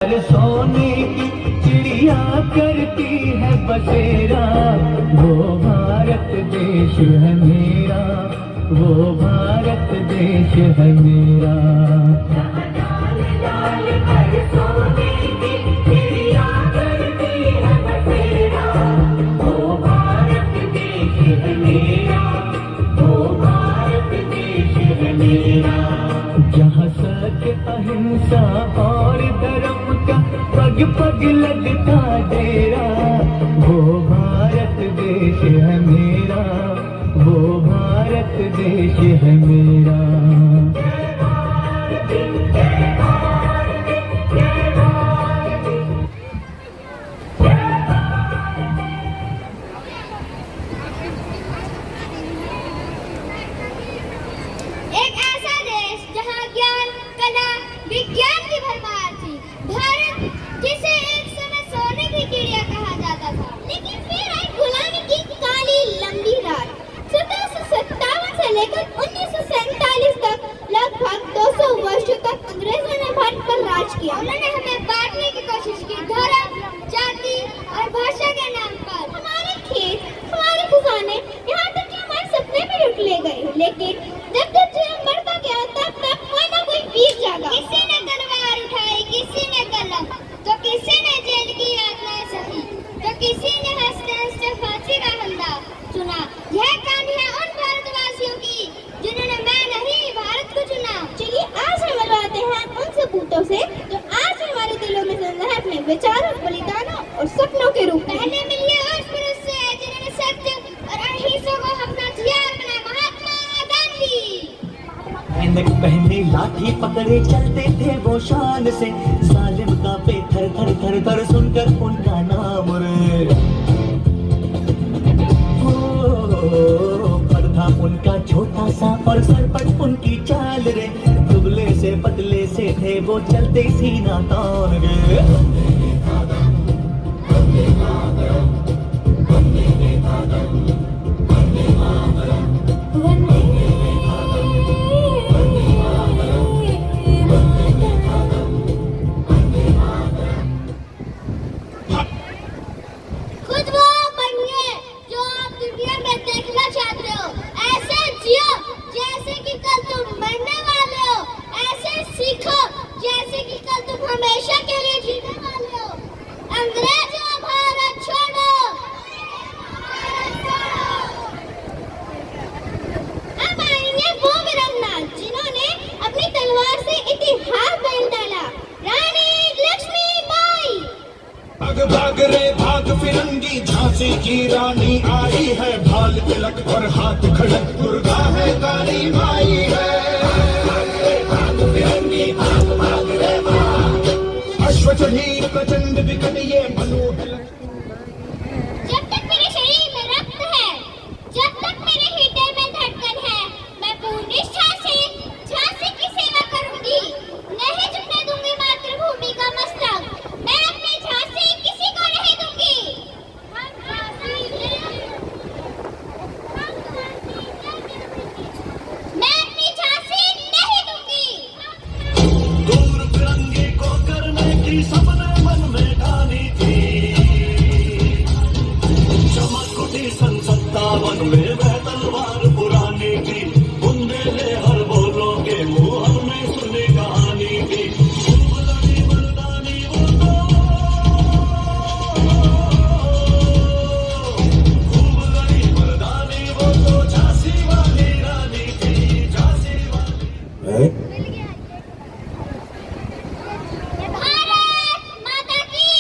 सोने की चिड़िया करती है बसेरा, वो भारत देश है मेरा, वो भारत देश है मेरा। सोने की चिड़िया करती है बसेरा, वो भारत देश है मेरा, वो भारत देश है मेरा। जहाँ सत्य अहिंसा और धर्म का पग पग लगता डेरा, वो भारत देश है मेरा, वो भारत देश है मेरा। एक ऐसा देश जहाँ ज्ञान, कला, विज्ञान की भरमार थी। भारत जिसे एक समय सोने की चिड़िया कहा जाता था, लेकिन फिर आई गुलामी की काली लंबी रात। 1757 से लेकर 1947 तक लगभग 200 वर्षों तक अंग्रेजों ने भारत पर राज किया। उन्होंने हमें बांटने की कोशिश की, धर्म, जाति और भाषा के नाम पर। हमारे खेत, हमारे खजाने, यहाँ तक कि हमारे सपने भी लूट ले गए। लेकिन जब जब जन्म बढ़ता गया तब तक कोई ना कोई वीर जागा। किसी ने तलवार उठाई, किसी ने कलम, तो किसी ने जेल की यातनाएं सही, तो किसी ने हंसते हंसते फांसी का फंदा चुना। यह कहानी है उन भारतवासियों की जिन्होंने मैं नहीं भारत को चुना। चलिए आज हम मिलवाते हैं उन सपूतों से जो आज हमारे दिलों में जिंदा है, अपने विचारों, बलिदानों और सपनों के रूप में। पहले मिलिए उस पुरुष से जिन्होंने सत्य और अहिंसा को अपना हथियार बनाया, महात्मा गांधी। ऐनक पहने लाठी पकड़े चलते थे वो शान से, सालिम का पे थर थर थर थर सुनकर उनका नाम रे। पर्दा उनका छोटा सा और सरपट उनकी चाल रे, दुबले से पतले से थे वो चलते सीना तान गे। खुद वो बनिए जो आप दुनिया में देखना चाहते हो। ऐसे जियो जैसे कि कल तुम मरने वाले हो। ऐसे सीखो जैसे कि कल तुम हमेशा के लिए जीने वाले हो। अंग्रेजों भारत छोड़ो। अब आएंगे वो वीरन्ना जिन्होंने अपनी तलवार से इतिहास बदल डाला। रानी लक्ष्मीबाई। भाग भाग रे भाग फिरंगी, झांसी की रानी आई है, भाल तिलक और हाथ खड़क, दुर्गा है काली माई है। भाग फिरंगी भाग भाग रे भाग, अश्व चढ़ी प्रचंड विकट ये मनु है। जब तक मेरे शरीर में रक्त है, जब तक मेरे हृदय में धड़कन है, मैं पूर्ण निष्ठा से झांसी की सेवा करूंगी। नहीं झुकने दूंगी मातृभूमि का मस्तक। मैं अपनी झांसी किसी को नहीं दूंगी। मैं अपनी झांसी नहीं दूंगी। दूर तिरंगे को करने की सपने मन में ठानी थी, चमक उठी सन 57 में वह तलवार पुरानी थी। बुंदेले हर बोलों के मुंह में सुनी कहानी थी। खूब लड़ी मर्दानी वो तो, खूब लड़ी मर्दानी वो तो, झांसी वाली रानी थी, झांसी वाली। भारत माता की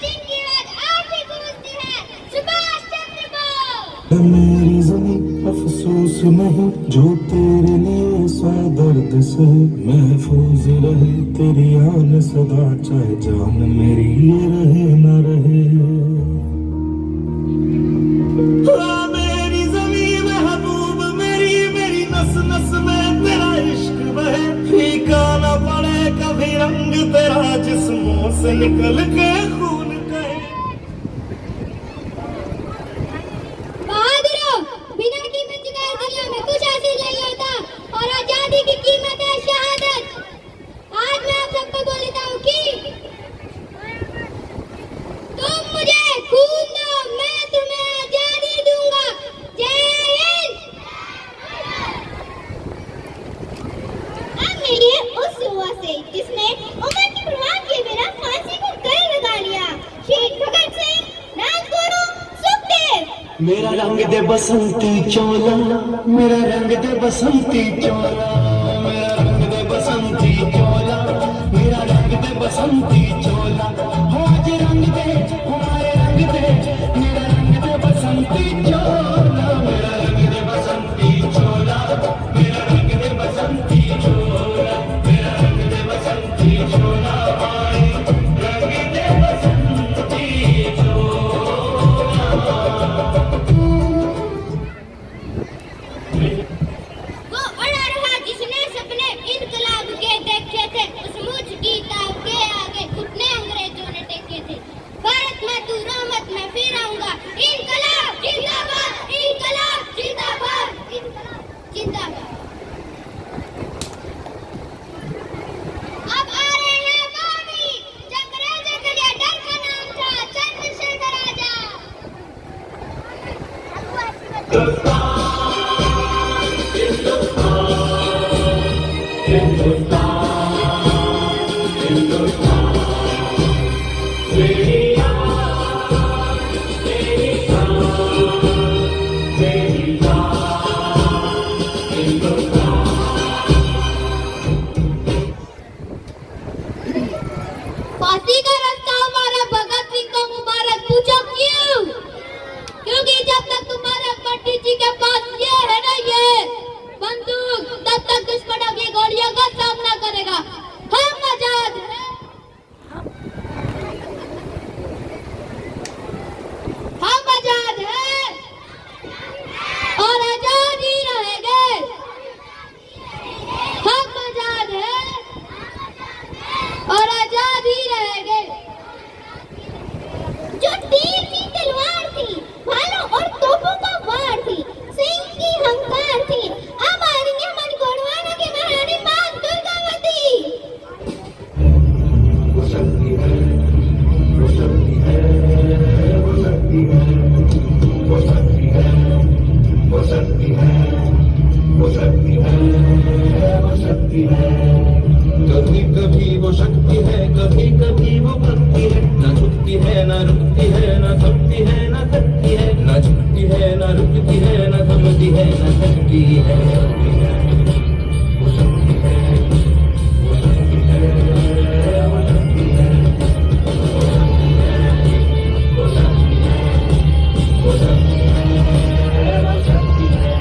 जिनकी आवाज आज भी गूंजती है, सुभाष चंद्र बोस। मेरी ज़मीं अफसोस नहीं जो तेरे लिए सौ दर्द से महफूज रहे, तेरी आन सदा चाहे जान मेरी ये रहे न रहे। मेरी ज़मीं महबूब मेरी, मेरी नस नस में तेरा इश्क बहे, फीका न पड़े कभी रंग तेरा जिस्मों से निकल के खून कहे। बहादुरों, बिना कीमत चुकाए दुनिया में कुछ हासिल नहीं होता और आजादी जिसने उम्र की परवाह किए बिना फांसी को गले लगा लिया। शहीद भगत सिंह, राजगुरु, सुखदेव। मेरा रंग दे बसंती चोला, मेरा रंग दे बसंती चोला, मेरा रंग दे बसंती चोला, मेरा रंग दे बसंती चोला। हो आज रंग दे हमारे रंग दे, मेरा रंग दे बसंती चोला, मेरा रंग दे बसंती चोला, मेरा रंग दे बसंती चोला, मेरा रंग दे बसंती चोला, भाई रंग दे बसंती वो अड़ा रहा जिसने सपने इनकलाब के देखे थे, उस मुझ की ताव के आगे घुटने अंग्रेजों ने टेके थे। भारत में तू रहमत में फिर आऊंगा, इनकलाब जिंदाबाद, इनकलाब जिंदाबाद, इनकलाब जिंदाबाद। अब आ रहे हैं बावी, जंगरेज के लिए डर का नाम था चंद्रशेखर आजाद। फांसी का रास्ता हमारा भगत सिंह को मुबारक। पूछो क्यों? क्योंकि जब तक तुम्हारे पंडित जी के पास ये है ना ये बंदूक, तब तक दुश्मनों की गोलियों का सामना करेगा। हम आजाद हैं, हम आजाद हैं और आजाद ही रहेंगे। हम आजाद हैं और आजाद ही रहेंगे। जो तीर की तलवार थी, भालों और तोपों का वार थी, सिंह की हंकार थी, अब आ रही है मन गोड़वाना की महारानी मां दुर्गावती। वो शक्ति है, वो शक्ति है, वो शक्ति है, वो शक्ति है, वो शक्ति है, वो शक्ति है, वो शक्ति है। कभी कभी वो शक्ति है, कभी कभी वो भक्ति है, न झुकती है न रुकती है, न थकती है न थकती है, न झुकती है न रुकती है, न थमती है न थकती है। वो शक्ति है, वो शक्ति है, वो शक्ति है, वो शक्ति है, वो शक्ति है, वो शक्ति है।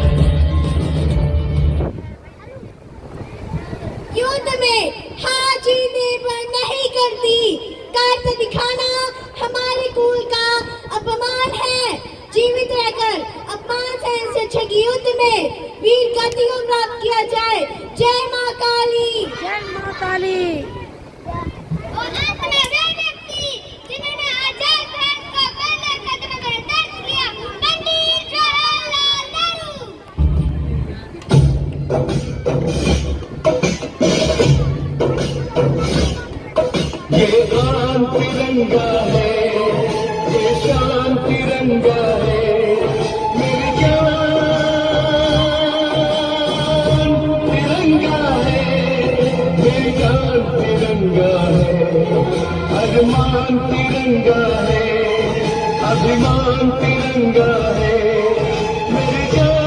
युद्ध में हार जीत निर्भर नहीं करती, काट दिखाना हमारे कुल का अपमान है। जीवित रहकर अपमान सहन से अच्छे कि युद्ध में वीर गति को प्राप्त किया जाए। जय मां काली, जय मां काली। और अंत में वे व्यक्ति जिन्होंने आजाद भारत का पहले कदम पर दर्ज किया, पंडित जवाहरलाल नेहरू। ये आन तिरंगा है, ये शान तिरंगा है, मेरी जान तिरंगा है, मेरी जान तिरंगा है, अरमान तिरंगा है, अभिमान तिरंगा है, मेरी जान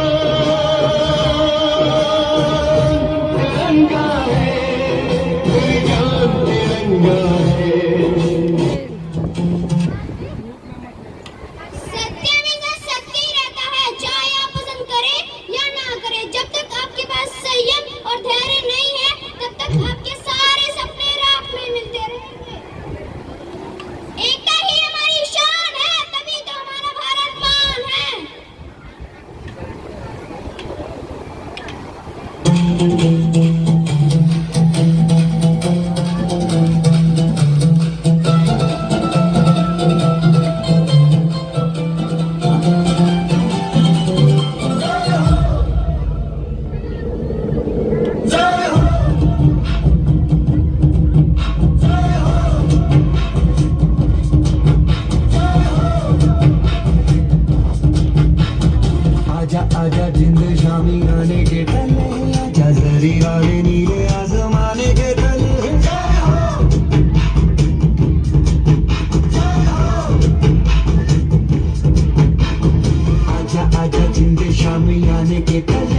तिरंगा है, मेरी जान तिरंगा है। सत्य में तो सत्य ही रहता है, चाहे आप पसंद करें या ना करें। जब तक आपके पास संयम और धैर्य नहीं है, तब तक आपके सारे सपने राख में मिलते रहेंगे। एकता ही हमारी शान है, तभी तो हमारा भारत महान है। शामियाने के तले